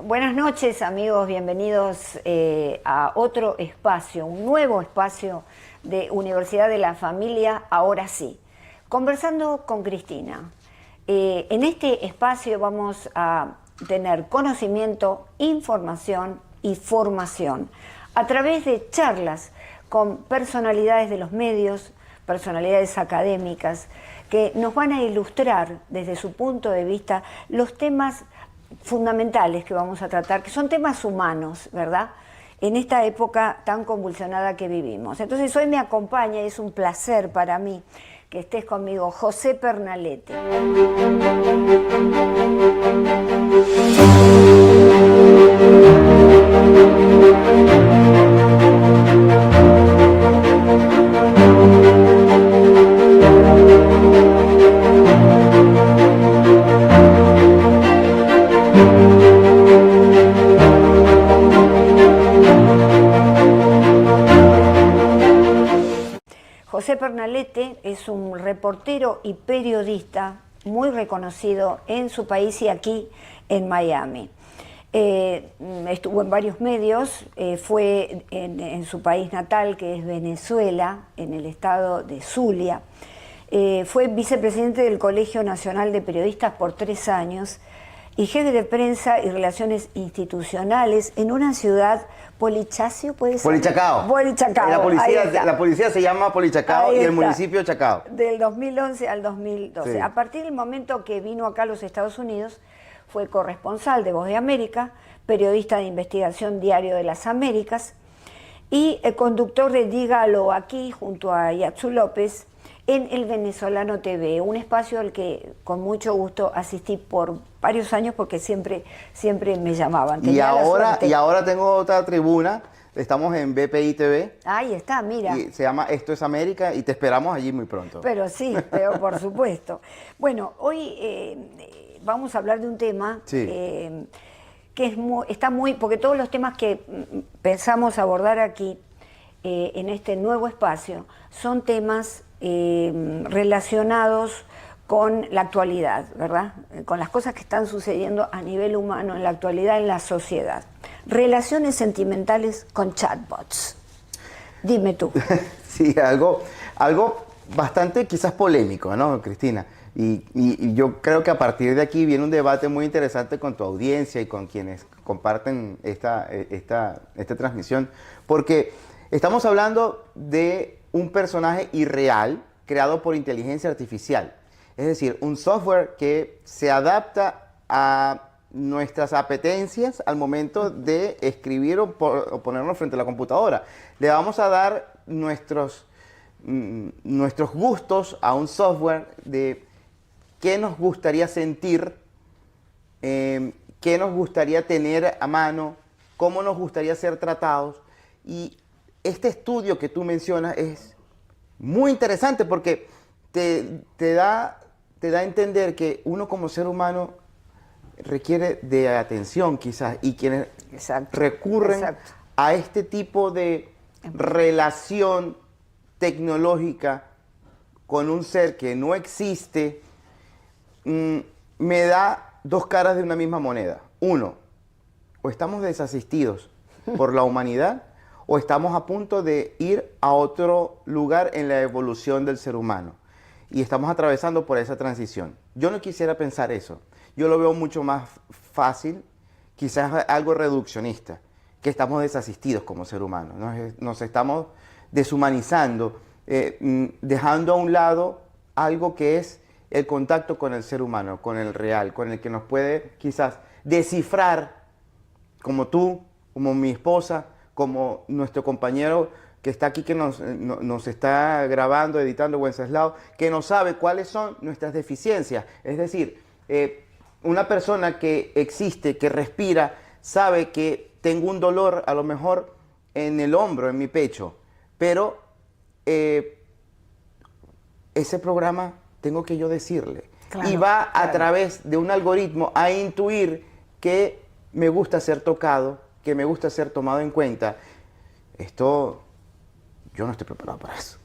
Buenas noches, amigos, bienvenidos a otro espacio, un nuevo espacio de Universidad de la Familia, ahora sí. Conversando con Cristina. En este espacio vamos a tener conocimiento, información y formación a través de charlas con personalidades de los medios, personalidades académicas, que nos van a ilustrar desde su punto de vista los temas fundamentales que vamos a tratar, que son temas humanos, ¿verdad?, en esta época tan convulsionada que vivimos. Entonces hoy me acompaña y es un placer para mí que estés conmigo, José Pernalete. José Pernalete es un reportero y periodista muy reconocido en su país y aquí en Miami. Estuvo en varios medios, fue en su país natal, que es Venezuela, en el estado de Zulia. Fue vicepresidente del Colegio Nacional de Periodistas por 3 años y jefe de prensa y relaciones institucionales en una ciudad, Polichacio, ¿puede ser? Polichacao. Polichacao. La policía se llama Polichacao y el municipio Chacao. Del 2011 al 2012. Sí. A partir del momento que vino acá a los Estados Unidos, fue corresponsal de Voz de América, periodista de investigación Diario de las Américas y conductor de Dígalo Aquí junto a Yatsu López en El Venezolano TV, un espacio al que con mucho gusto asistí por varios años porque siempre me llamaban. Y ahora tengo otra tribuna, estamos en BPI TV. Ahí está, mira. Y se llama Esto es América y te esperamos allí muy pronto. Pero sí, pero por supuesto. Bueno, hoy vamos a hablar de un tema que está muy, porque todos los temas que pensamos abordar aquí en este nuevo espacio son temas relacionados con la actualidad, ¿verdad? Con las cosas que están sucediendo a nivel humano en la actualidad en la sociedad. Relaciones sentimentales con chatbots. Dime tú. Sí, algo bastante quizás polémico, ¿no, Cristina? Y yo creo que a partir de aquí viene un debate muy interesante con tu audiencia y con quienes comparten esta transmisión, porque estamos hablando de un personaje irreal creado por inteligencia artificial. Es decir, un software que se adapta a nuestras apetencias al momento de escribir o ponernos frente a la computadora. Le vamos a dar nuestros gustos a un software de qué nos gustaría sentir, qué nos gustaría tener a mano, cómo nos gustaría ser tratados. Y este estudio que tú mencionas es muy interesante porque te da a entender que uno como ser humano requiere de atención quizás y quienes recurren a este tipo de relación tecnológica con un ser que no existe, me da dos caras de una misma moneda. Uno, o estamos desasistidos por la humanidad o estamos a punto de ir a otro lugar en la evolución del ser humano. Y estamos atravesando por esa transición. Yo no quisiera pensar eso. Yo lo veo mucho más fácil, quizás algo reduccionista, que estamos desasistidos como ser humano. Nos estamos deshumanizando, dejando a un lado algo que es el contacto con el ser humano, con el real, con el que nos puede quizás descifrar, como tú, como mi esposa, como nuestro compañero que está aquí, que nos está grabando, editando, Wenceslao, que no sabe cuáles son nuestras deficiencias. Es decir, una persona que existe, que respira, sabe que tengo un dolor a lo mejor en el hombro, en mi pecho, pero ese programa tengo que yo decirle. Claro, y va a través de un algoritmo a intuir que me gusta ser tocado, que me gusta ser tomado en cuenta. Esto, yo no estoy preparado para eso.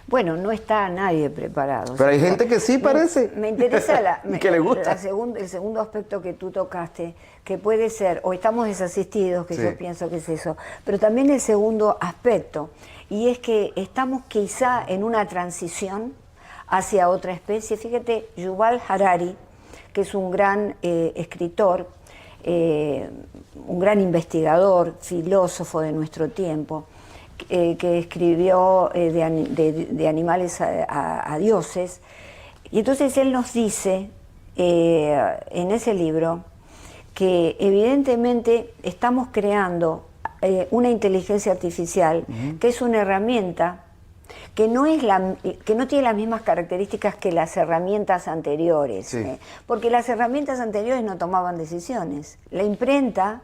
Bueno, no está nadie preparado. Pero hay gente que sí parece. Me interesa y que le gusta. el segundo aspecto que tú tocaste, que puede ser, o estamos desasistidos, que Sí. yo pienso que es eso, pero también el segundo aspecto, y es que estamos quizá en una transición hacia otra especie. Fíjate, Yuval Harari, que es un gran escritor, un gran investigador, filósofo de nuestro tiempo, que escribió de animales a dioses. Y entonces él nos dice en ese libro que evidentemente estamos creando una inteligencia artificial que es una herramienta que no tiene las mismas características que las herramientas anteriores, Sí. porque las herramientas anteriores no tomaban decisiones. La imprenta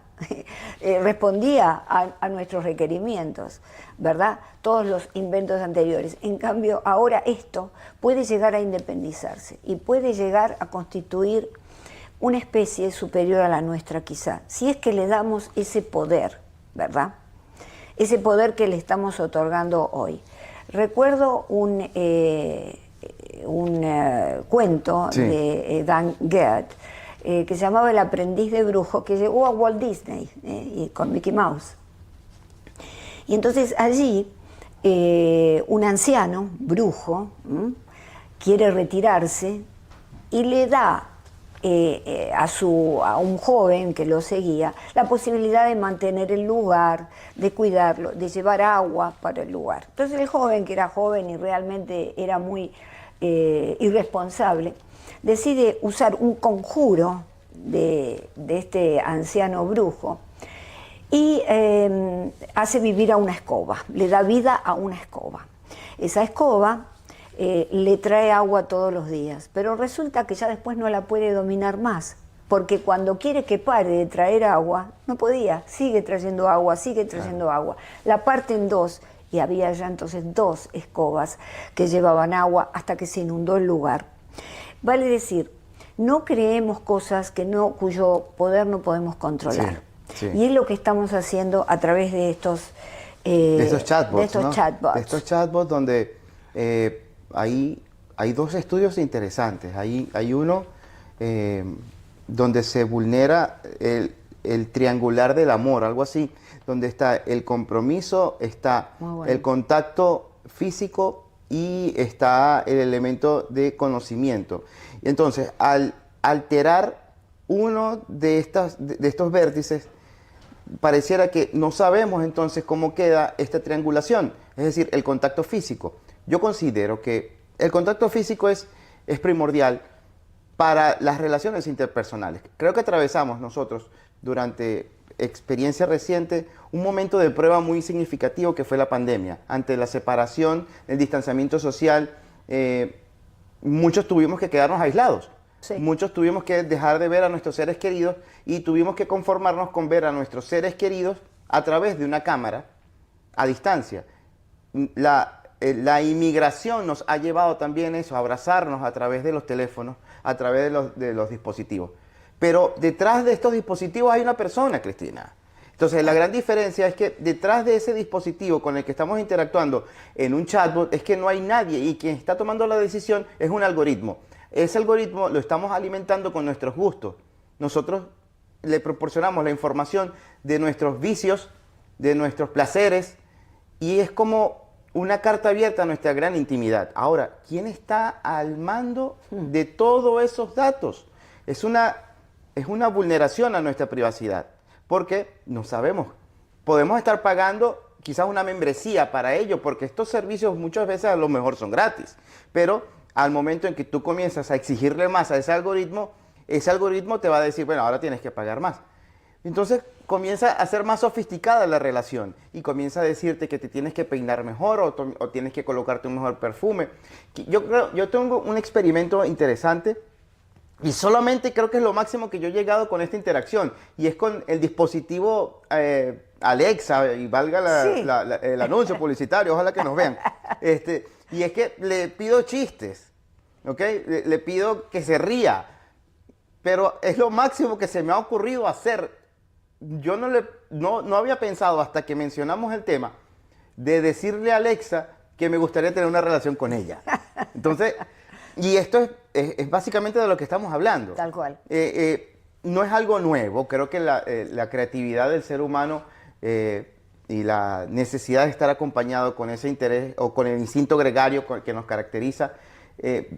respondía a nuestros requerimientos, ¿verdad? Todos los inventos anteriores. En cambio, ahora esto puede llegar a independizarse y puede llegar a constituir una especie superior a la nuestra quizá, si es que le damos ese poder, ¿verdad? Ese poder que le estamos otorgando hoy. Recuerdo un cuento Sí. de Dan Gert que se llamaba El aprendiz de brujo, que llegó a Walt Disney y con Mickey Mouse. Y entonces allí un anciano, brujo, quiere retirarse y le da a un joven que lo seguía la posibilidad de mantener el lugar, de cuidarlo, de llevar agua para el lugar. Entonces el joven, que era joven y realmente era muy irresponsable, decide usar un conjuro de este anciano brujo y hace vivir a una escoba, le da vida a una escoba. Esa escoba le trae agua todos los días, pero resulta que ya después no la puede dominar más, porque cuando quiere que pare de traer agua, no podía, sigue trayendo agua, sigue trayendo agua. La parte en dos, y había ya entonces dos escobas que llevaban agua hasta que se inundó el lugar. Vale decir, no creemos cosas cuyo poder no podemos controlar. Sí, sí. Y es lo que estamos haciendo a través de estos chatbots, de estos ¿no? chatbots. De estos chatbots donde hay dos estudios interesantes. Hay uno donde se vulnera el triangular del amor, algo así, donde está el compromiso, está el contacto físico y está el elemento de conocimiento. Entonces, al alterar uno de estos vértices, pareciera que no sabemos entonces cómo queda esta triangulación, es decir, el contacto físico. Yo considero que el contacto físico es primordial para las relaciones interpersonales. Creo que atravesamos nosotros durante experiencia reciente un momento de prueba muy significativo que fue la pandemia. Ante la separación, el distanciamiento social, muchos tuvimos que quedarnos aislados. Sí. Muchos tuvimos que dejar de ver a nuestros seres queridos y tuvimos que conformarnos con ver a nuestros seres queridos a través de una cámara a distancia. La inmigración nos ha llevado también eso, a abrazarnos a través de los teléfonos, a través de los dispositivos. Pero detrás de estos dispositivos hay una persona, Cristina. Entonces, la gran diferencia es que detrás de ese dispositivo con el que estamos interactuando en un chatbot es que no hay nadie y quien está tomando la decisión es un algoritmo. Ese algoritmo lo estamos alimentando con nuestros gustos. Nosotros le proporcionamos la información de nuestros vicios, de nuestros placeres, y es como una carta abierta a nuestra gran intimidad. Ahora, ¿quién está al mando de todos esos datos? Es una vulneración a nuestra privacidad, porque no sabemos. Podemos estar pagando quizás una membresía para ello, porque estos servicios muchas veces a lo mejor son gratis, pero al momento en que tú comienzas a exigirle más a ese algoritmo te va a decir, bueno, ahora tienes que pagar más. Entonces comienza a ser más sofisticada la relación y comienza a decirte que te tienes que peinar mejor o tienes que colocarte un mejor perfume. Yo tengo un experimento interesante y solamente creo que es lo máximo que yo he llegado con esta interacción y es con el dispositivo Alexa, y valga el anuncio publicitario, ojalá que nos vean. Y es que le pido chistes, ¿ok? Le pido que se ría, pero es lo máximo que se me ha ocurrido hacer. Yo no había pensado hasta que mencionamos el tema de decirle a Alexa que me gustaría tener una relación con ella. Entonces, y esto es básicamente de lo que estamos hablando. Tal cual. No es algo nuevo, creo que la creatividad del ser humano y la necesidad de estar acompañado con ese interés o con el instinto gregario que nos caracteriza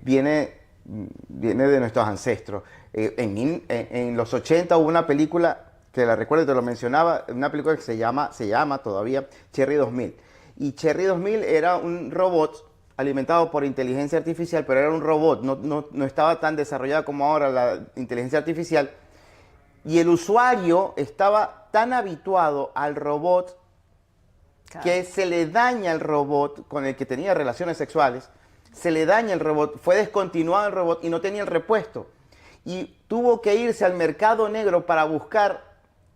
viene de nuestros ancestros. En los 80 hubo una película, que la recuerdo, te lo mencionaba, una película que se llama todavía Cherry 2000. Y Cherry 2000 era un robot alimentado por inteligencia artificial, pero era un robot, no estaba tan desarrollada como ahora la inteligencia artificial. Y el usuario estaba tan habituado al robot que se le daña el robot con el que tenía relaciones sexuales, se le daña el robot, fue descontinuado el robot y no tenía el repuesto. Y tuvo que irse al mercado negro para buscar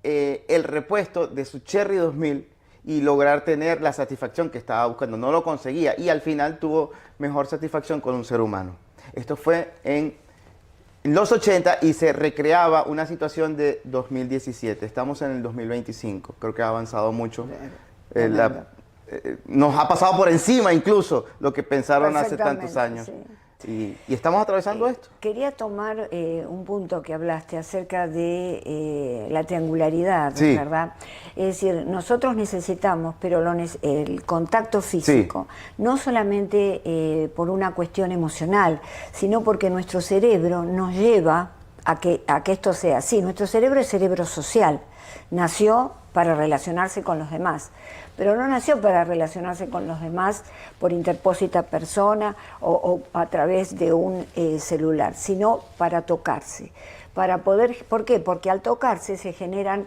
el repuesto de su Cherry 2000 y lograr tener la satisfacción que estaba buscando. No lo conseguía y al final tuvo mejor satisfacción con un ser humano. Esto fue en los 80 y se recreaba una situación de 2017. Estamos en el 2025. Creo que ha avanzado mucho. Nos ha pasado por encima incluso lo que pensaron hace tantos años. Sí. Y estamos atravesando esto. Quería tomar un punto que hablaste acerca de la triangularidad, Sí. ¿verdad? Es decir, nosotros necesitamos, pero el contacto físico, no solamente por una cuestión emocional, sino porque nuestro cerebro nos lleva a que esto sea así. Nuestro cerebro es cerebro social, nació para relacionarse con los demás, pero no nació para relacionarse con los demás por interpósita persona o a través de un celular, sino para tocarse. Para poder, ¿por qué? Porque al tocarse se generan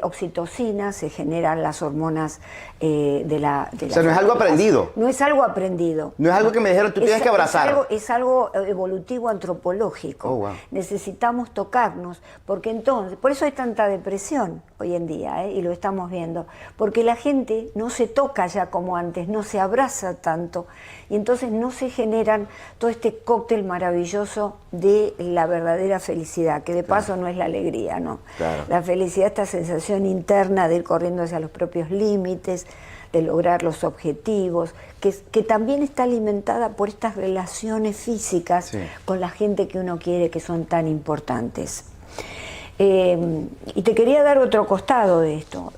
oxitocinas, se generan las hormonas de la... O sea, no es algo aprendido. No es algo aprendido. No es algo que me dijeron, tú tienes que abrazar. Es algo evolutivo antropológico. Oh, wow. Necesitamos tocarnos, porque entonces, por eso hay tanta depresión hoy en día, y lo estamos viendo, porque la gente no se toca ya como antes, no se abraza tanto, y entonces no se generan todo este cóctel maravilloso de la verdadera felicidad, que de paso no es la alegría, ¿no? Claro. La felicidad, esta sensación interna de ir corriendo hacia los propios límites, de lograr los objetivos, que también está alimentada por estas relaciones físicas con la gente que uno quiere, que son tan importantes. Y te quería dar otro costado de esto.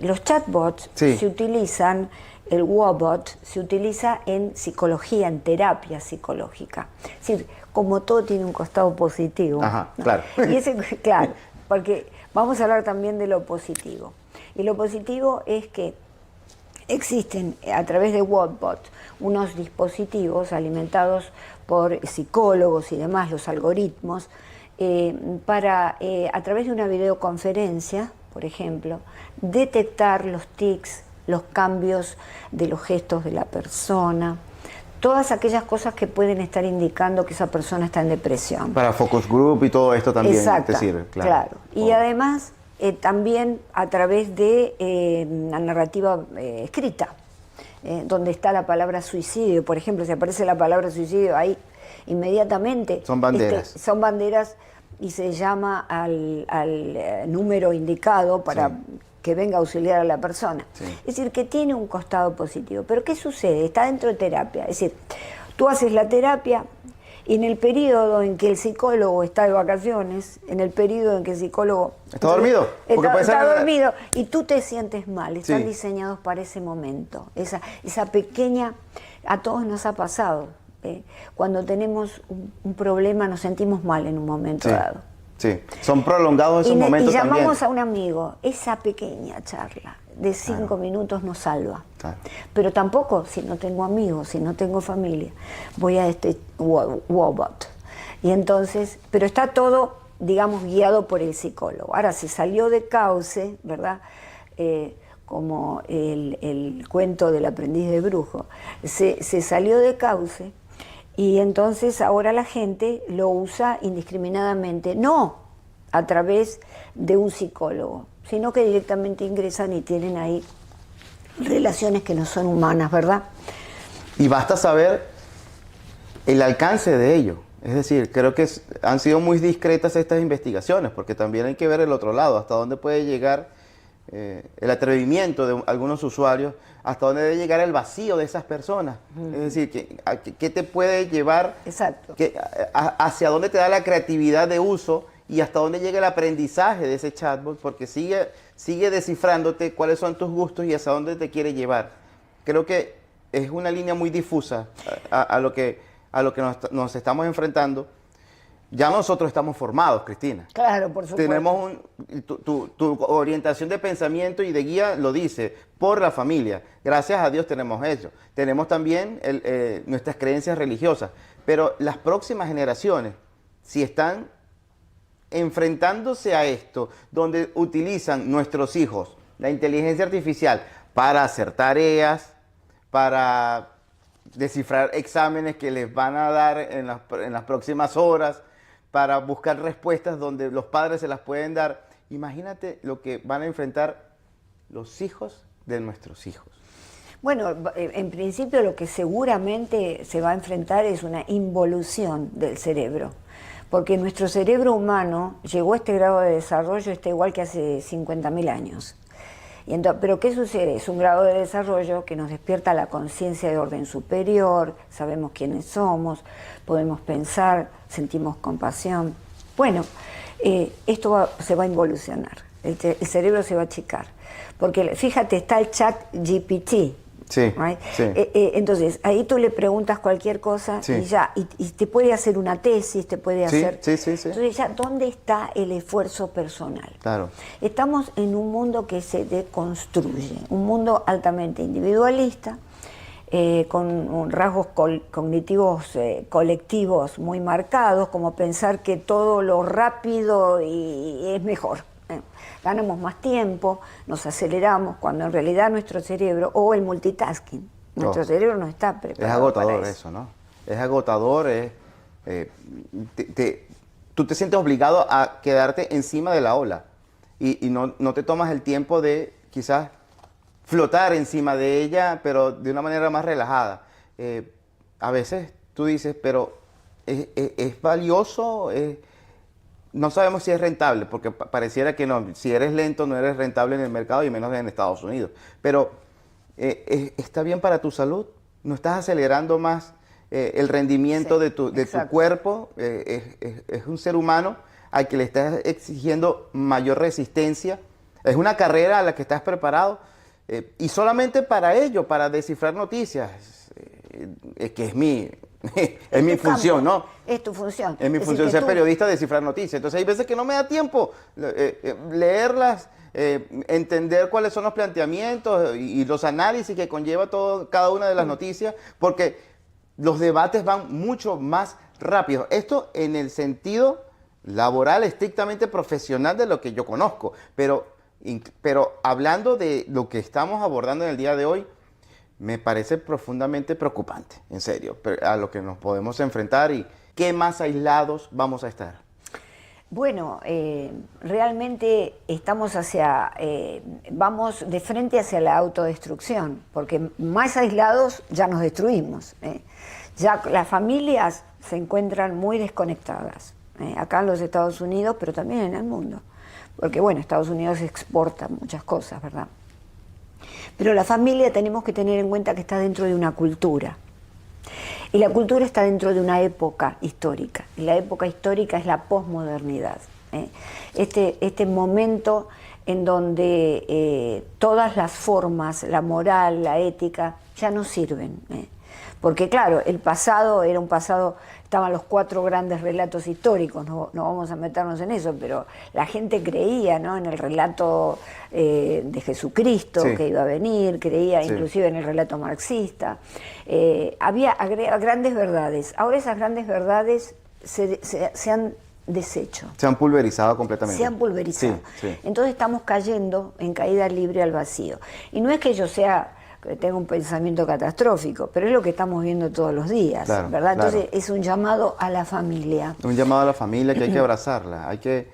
Los chatbots se utilizan, el Wobot se utiliza en psicología, en terapia psicológica. Es decir, como todo tiene un costado positivo. Ajá, ¿no? claro. Y claro, porque vamos a hablar también de lo positivo. Y lo positivo es que existen a través de Wobot unos dispositivos alimentados por psicólogos y demás, los algoritmos, para a través de una videoconferencia, por ejemplo, detectar los tics, los cambios de los gestos de la persona, todas aquellas cosas que pueden estar indicando que esa persona está en depresión. Para focus group y todo esto también Exacto, te sirve. claro. Y además también a través de la narrativa escrita, donde está la palabra suicidio. Por ejemplo, si aparece la palabra suicidio ahí inmediatamente. Son banderas. Son banderas y se llama al número indicado para que venga a auxiliar a la persona. Sí. Es decir, que tiene un costado positivo. Pero ¿qué sucede? Está dentro de terapia. Es decir, tú haces la terapia y en el periodo en que el psicólogo está de vacaciones, en el periodo en que el psicólogo... ¿Está dormido? Está dormido y tú te sientes mal. Están diseñados para ese momento. Esa pequeña... A todos nos ha pasado. Cuando tenemos un problema nos sentimos mal en un momento dado. Sí, son prolongados esos momentos también. Y llamamos a un amigo. Esa pequeña charla de 5 minutos nos salva. Claro. Pero tampoco, si no tengo amigos, si no tengo familia, voy a este Wobot. Y entonces, pero está todo, digamos, guiado por el psicólogo. Ahora, se salió de cauce, ¿verdad? Como el cuento del aprendiz de brujo. Se salió de cauce. Y entonces ahora la gente lo usa indiscriminadamente, no a través de un psicólogo, sino que directamente ingresan y tienen ahí relaciones que no son humanas, ¿verdad? Y basta saber el alcance de ello. Es decir, creo que han sido muy discretas estas investigaciones, porque también hay que ver el otro lado, hasta dónde puede llegar el atrevimiento de algunos usuarios, hasta dónde debe llegar el vacío de esas personas. Es decir, ¿qué te puede llevar? Exacto. Hacia dónde te da la creatividad de uso y hasta dónde llega el aprendizaje de ese chatbot, porque sigue descifrándote cuáles son tus gustos y hacia dónde te quiere llevar. Creo que es una línea muy difusa a lo que nos estamos enfrentando. Ya nosotros estamos formados, Cristina. Claro, por supuesto. Tenemos tu orientación de pensamiento y de guía lo dice, por la familia. Gracias a Dios tenemos eso. Tenemos también nuestras creencias religiosas. Pero las próximas generaciones, si están enfrentándose a esto, donde utilizan nuestros hijos la inteligencia artificial para hacer tareas, para descifrar exámenes que les van a dar en las próximas horas, para buscar respuestas donde los padres se las pueden dar. Imagínate lo que van a enfrentar los hijos de nuestros hijos. Bueno, en principio lo que seguramente se va a enfrentar es una involución del cerebro, porque nuestro cerebro humano llegó a este grado de desarrollo, está igual que hace 50.000 años. Pero ¿qué sucede? Es un grado de desarrollo que nos despierta la conciencia de orden superior, sabemos quiénes somos, podemos pensar, sentimos compasión. Bueno, esto se va a involucionar, el cerebro se va a achicar. Porque fíjate, está el chat GPT. Sí, right? sí. Entonces, ahí tú le preguntas cualquier cosa sí. y te puede hacer una tesis, te puede hacer... Sí. Entonces ya, ¿dónde está el esfuerzo personal? Claro. Estamos en un mundo que se deconstruye, un mundo altamente individualista, con rasgos cognitivos colectivos muy marcados, como pensar que todo lo rápido es mejor. Ganamos más tiempo, nos aceleramos, cuando en realidad nuestro cerebro, o el multitasking, nuestro cerebro no está preparado. Es agotador para eso, ¿no? Es agotador, tú te sientes obligado a quedarte encima de la ola y no te tomas el tiempo de quizás flotar encima de ella, pero de una manera más relajada. A veces tú dices, pero ¿es valioso? No sabemos si es rentable, porque pareciera que no. Si eres lento, no eres rentable en el mercado y menos en Estados Unidos. Pero ¿está bien para tu salud? ¿No estás acelerando más el rendimiento de tu cuerpo? Es un ser humano al que le estás exigiendo mayor resistencia. Es una carrera a la que estás preparado. Y solamente para ello, para descifrar noticias, que es mi función, ¿no? Es tu función. Es mi función ser periodista, descifrar noticias. Entonces hay veces que no me da tiempo leerlas, entender cuáles son los planteamientos y los análisis que conlleva cada una de las noticias, porque los debates van mucho más rápido. Esto en el sentido laboral, estrictamente profesional de lo que yo conozco, pero hablando de lo que estamos abordando en el día de hoy, me parece profundamente preocupante, en serio, a lo que nos podemos enfrentar y qué más aislados vamos a estar. Bueno, realmente estamos vamos de frente hacia la autodestrucción, porque más aislados ya nos destruimos. Ya las familias se encuentran muy desconectadas, acá en los Estados Unidos, pero también en el mundo, porque bueno, Estados Unidos exporta muchas cosas, ¿verdad? Pero la familia tenemos que tener en cuenta que está dentro de una cultura. Y la cultura está dentro de una época histórica. Y la época histórica es la posmodernidad. Este momento en donde todas las formas, la moral, la ética, ya no sirven. Porque claro, el pasado era un pasado, estaban los 4 grandes relatos históricos, no vamos a meternos en eso, pero la gente creía, ¿no?, en el relato de Jesucristo, sí, que iba a venir, creía, sí, inclusive en el relato marxista. Había grandes verdades. Ahora esas grandes verdades se han deshecho. Se han pulverizado completamente. Se han pulverizado. Sí, sí. Entonces estamos cayendo en caída libre al vacío. Y no es que yo tengo un pensamiento catastrófico, pero es lo que estamos viendo todos los días, claro, ¿verdad? Claro. Entonces es un llamado a la familia. Un llamado a la familia que hay que abrazarla, hay que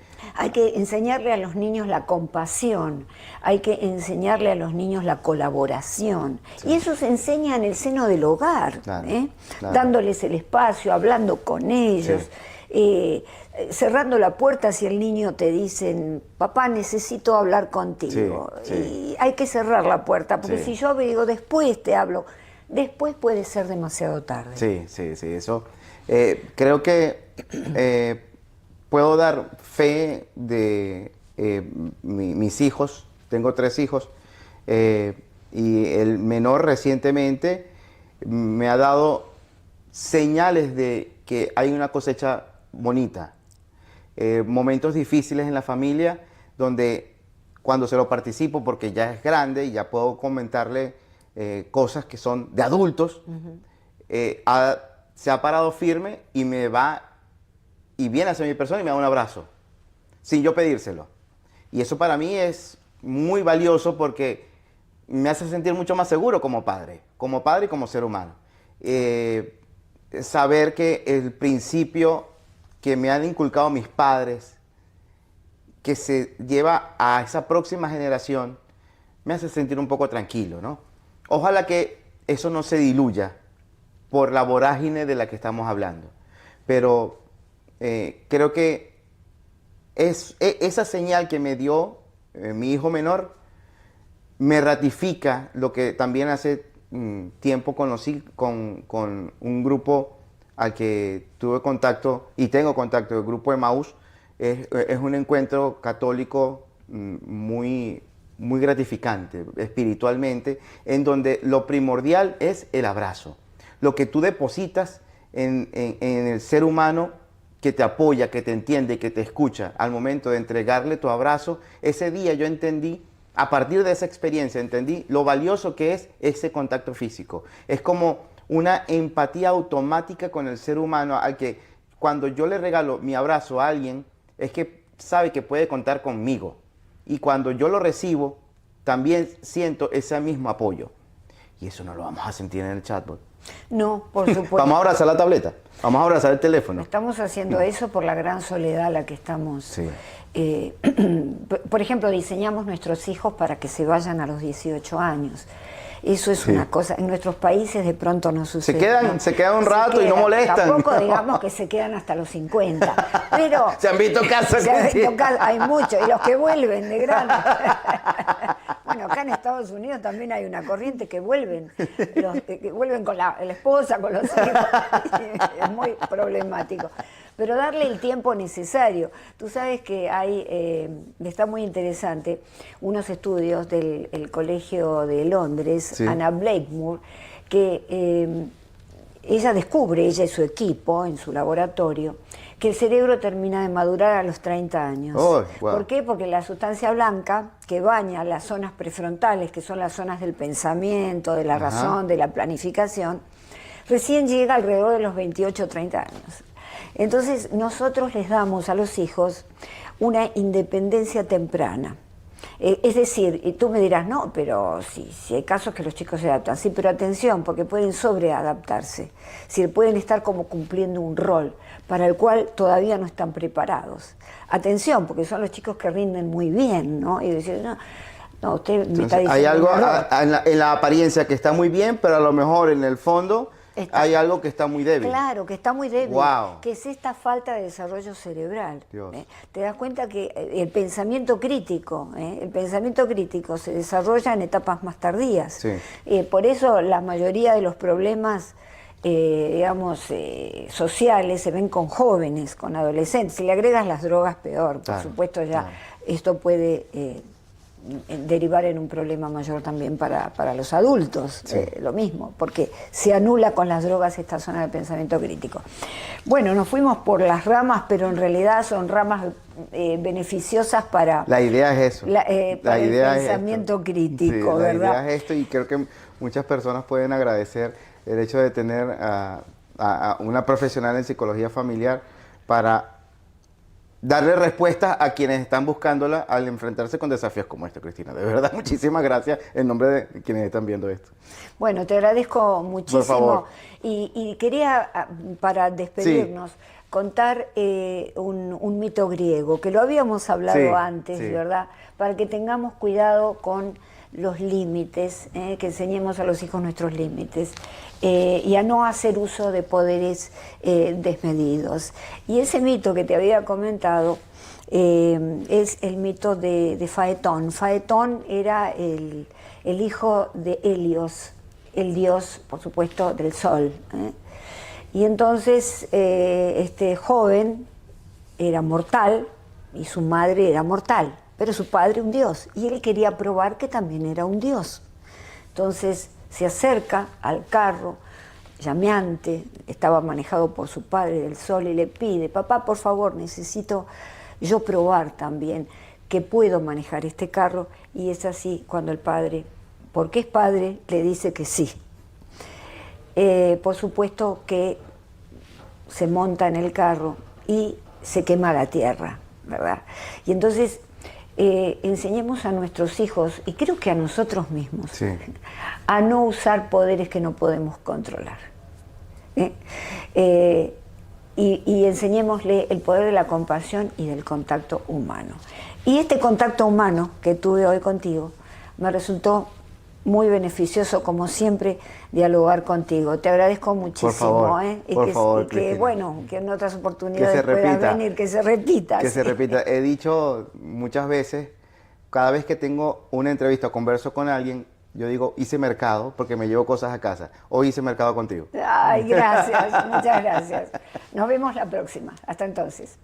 enseñarle a los niños la compasión, hay que enseñarle a los niños la colaboración. Sí. Y eso se enseña en el seno del hogar, claro, claro, dándoles el espacio, hablando con ellos. Sí. cerrando la puerta si el niño te dicen, papá, necesito hablar contigo. Sí, y hay que cerrar la puerta, porque Sí. si yo digo, después te hablo, después puede ser demasiado tarde. Sí, sí, sí, eso. Creo que puedo dar fe de mis hijos. Tengo 3 hijos y el menor recientemente me ha dado señales de que hay una cosecha bonita. Momentos difíciles en la familia donde cuando se lo participo porque ya es grande y ya puedo comentarle cosas que son de adultos, se ha parado firme y me va y viene hacia mi persona y me da un abrazo, sin yo pedírselo. Y eso para mí es muy valioso porque me hace sentir mucho más seguro como padre y como ser humano. Saber que el principio que me han inculcado mis padres, que se lleva a esa próxima generación, me hace sentir un poco tranquilo, ¿no? Ojalá que eso no se diluya por la vorágine de la que estamos hablando. Pero creo que esa señal que me dio mi hijo menor me ratifica lo que también hace tiempo conocí con un grupo al que tuve contacto y tengo contacto, el grupo Emaús. Es un encuentro católico muy gratificante espiritualmente, en donde lo primordial es el abrazo. Lo que tú depositas en el ser humano que te apoya, que te entiende, que te escucha, al momento de entregarle tu abrazo, ese día yo entendí, a partir de esa experiencia, entendí lo valioso que es ese contacto físico. Es como una empatía automática con el ser humano, al que cuando yo le regalo mi abrazo a alguien, es que sabe que puede contar conmigo. Y cuando yo lo recibo, también siento ese mismo apoyo. Y eso no lo vamos a sentir en el chatbot. No, por supuesto. Vamos a abrazar la tableta, vamos a abrazar el teléfono. Estamos haciendo eso por la gran soledad a la que estamos. Sí. Por ejemplo, diseñamos nuestros hijos para que se vayan a los 18 años. Eso es Sí. una cosa, en nuestros países de pronto no sucede. Se quedan un rato y no molestan. Tampoco digamos que se quedan hasta los 50, pero... Se han visto casos se han que sí. visto casos, hay muchos, y los que vuelven de grande. Bueno, acá en Estados Unidos también hay una corriente que vuelven, que vuelven con la esposa, con los hijos. Es muy problemático. Pero darle el tiempo necesario. Tú sabes que está muy interesante, unos estudios del Colegio de Londres, Sí. Anna Blakemore, que ella descubre, ella y su equipo, en su laboratorio, que el cerebro termina de madurar a los 30 años. Oh, wow. ¿Por qué? Porque la sustancia blanca que baña las zonas prefrontales, que son las zonas del pensamiento, de la razón, de la planificación, recién llega alrededor de los 28 o 30 años. Entonces nosotros les damos a los hijos una independencia temprana. Es decir, y tú me dirás, no, pero sí, hay casos que los chicos se adaptan. Sí, pero atención, porque pueden sobreadaptarse. Si pueden estar como cumpliendo un rol para el cual todavía no están preparados. Atención, porque son los chicos que rinden muy bien, ¿no? Y decir, no, usted me Entonces, está diciendo hay algo un error. en la apariencia que está muy bien, pero a lo mejor en el fondo hay algo que está muy débil. Claro, que está muy débil, Wow. que es esta falta de desarrollo cerebral. Dios. Te das cuenta que el pensamiento crítico se desarrolla en etapas más tardías. Sí. Por eso la mayoría de los problemas sociales se ven con jóvenes, con adolescentes. Si le agregas las drogas, peor. Por Claro, supuesto, ya claro. esto puede derivar en un problema mayor también para los adultos, Sí. lo mismo, porque se anula con las drogas esta zona de pensamiento crítico. Bueno, nos fuimos por las ramas, pero en realidad son ramas beneficiosas para, La idea es eso. para el idea es pensamiento esto. crítico, Sí, ¿verdad? La idea es esto, y creo que muchas personas pueden agradecer el hecho de tener a una profesional en psicología familiar para darle respuestas a quienes están buscándola al enfrentarse con desafíos como este, Cristina. De verdad, muchísimas gracias en nombre de quienes están viendo esto. Bueno, te agradezco muchísimo. Por favor. Y quería, para despedirnos, contar un mito griego, que lo habíamos hablado Sí, antes, sí. ¿verdad? Para que tengamos cuidado con los límites, que enseñemos a los hijos nuestros límites y a no hacer uso de poderes desmedidos. Y ese mito que te había comentado es el mito de Faetón. Faetón era el hijo de Helios, el dios, por supuesto, del sol. Y entonces este joven era mortal y su madre era mortal, pero su padre un dios, y él quería probar que también era un dios. Entonces se acerca al carro llameante, estaba manejado por su padre del sol, y le pide: papá, por favor, necesito yo probar también que puedo manejar este carro. Y es así cuando el padre, porque es padre, le dice que sí. Por supuesto que se monta en el carro y se quema la tierra, ¿verdad? Y entonces enseñemos a nuestros hijos, y creo que a nosotros mismos, sí, a no usar poderes que no podemos controlar. Y enseñémosle el poder de la compasión y del contacto humano. Y este contacto humano que tuve hoy contigo me resultó muy beneficioso, como siempre, dialogar contigo. Te agradezco muchísimo. Por favor, que bueno, que en otras oportunidades puedas venir, que se repita. Que se repita. He dicho muchas veces, cada vez que tengo una entrevista o converso con alguien, yo digo, hice mercado porque me llevo cosas a casa. Hoy hice mercado contigo. Ay, gracias, muchas gracias. Nos vemos la próxima. Hasta entonces.